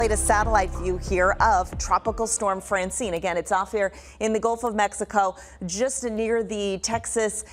Latest satellite view here of Tropical Storm Francine. Again, it's off here in the Gulf of Mexico, just near the Texas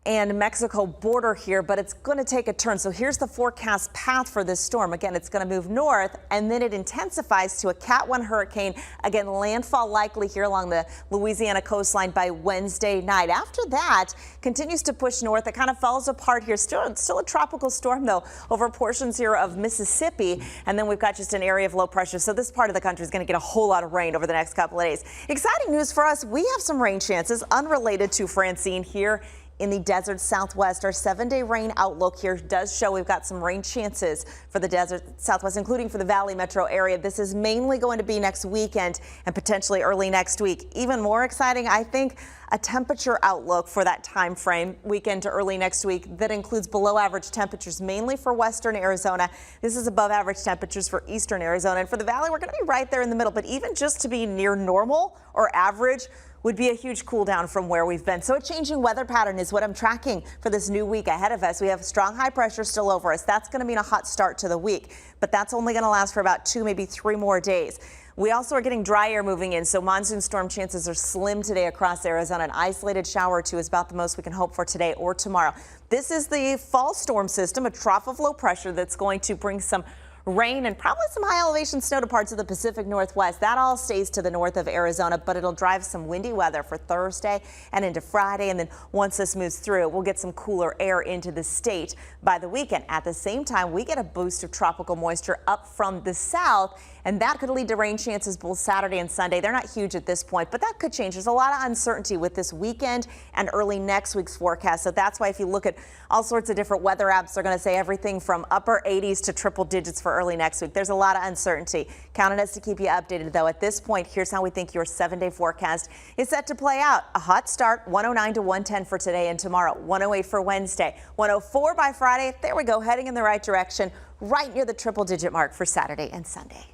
and Mexico border here, but it's going to take a turn. So here's the forecast path for this storm. Again, it's going to move north and then it intensifies to a Cat 1 hurricane. Again, landfall likely here along the Louisiana coastline by Wednesday night. After that, continues to push north. It kind of falls apart here. Still a tropical storm, though, over portions here of Mississippi. And then we've got just an area of low pressure. So this part of the country is going to get a whole lot of rain over the next couple of days. Exciting news for us. We have some rain chances unrelated to Francine here in the desert Southwest. Our 7-day rain outlook here does show we've got some rain chances for the desert Southwest, including for the Valley metro area. This is mainly going to be next weekend and potentially early next week. Even more exciting, I think, a temperature outlook for that time frame, weekend to early next week, that includes below average temperatures mainly for western Arizona. This is above average temperatures for eastern Arizona. And for the Valley, we're going to be right there in the middle. But even just to be near normal or average would be a huge cool down from where we've been. So a changing weather pattern is what I'm tracking for this new week ahead of us. We have strong high pressure still over us. That's going to mean a hot start to the week, but that's only going to last for about 2, maybe 3 more days. We also are getting dry air moving in, so monsoon storm chances are slim today across Arizona. An isolated shower or two is about the most we can hope for today or tomorrow. This is the fall storm system, a trough of low pressure that's going to bring some rain and probably some high elevation snow to parts of the Pacific Northwest. That all stays to the north of Arizona, but it'll drive some windy weather for Thursday and into Friday. And then once this moves through, we'll get some cooler air into the state by the weekend. At the same time, we get a boost of tropical moisture up from the south, and that could lead to rain chances both Saturday and Sunday. They're not huge at this point, but that could change. There's a lot of uncertainty with this weekend and early next week's forecast. So that's why if you look at all sorts of different weather apps, they're going to say everything from upper 80s to triple digits for early next week. There's a lot of uncertainty. Count on us to keep you updated, though. At this point, here's how we think your 7-day forecast is set to play out. A hot start, 109 to 110 for today and tomorrow, 108 for Wednesday, 104 by Friday. There we go, heading in the right direction, right near the triple digit mark for Saturday and Sunday.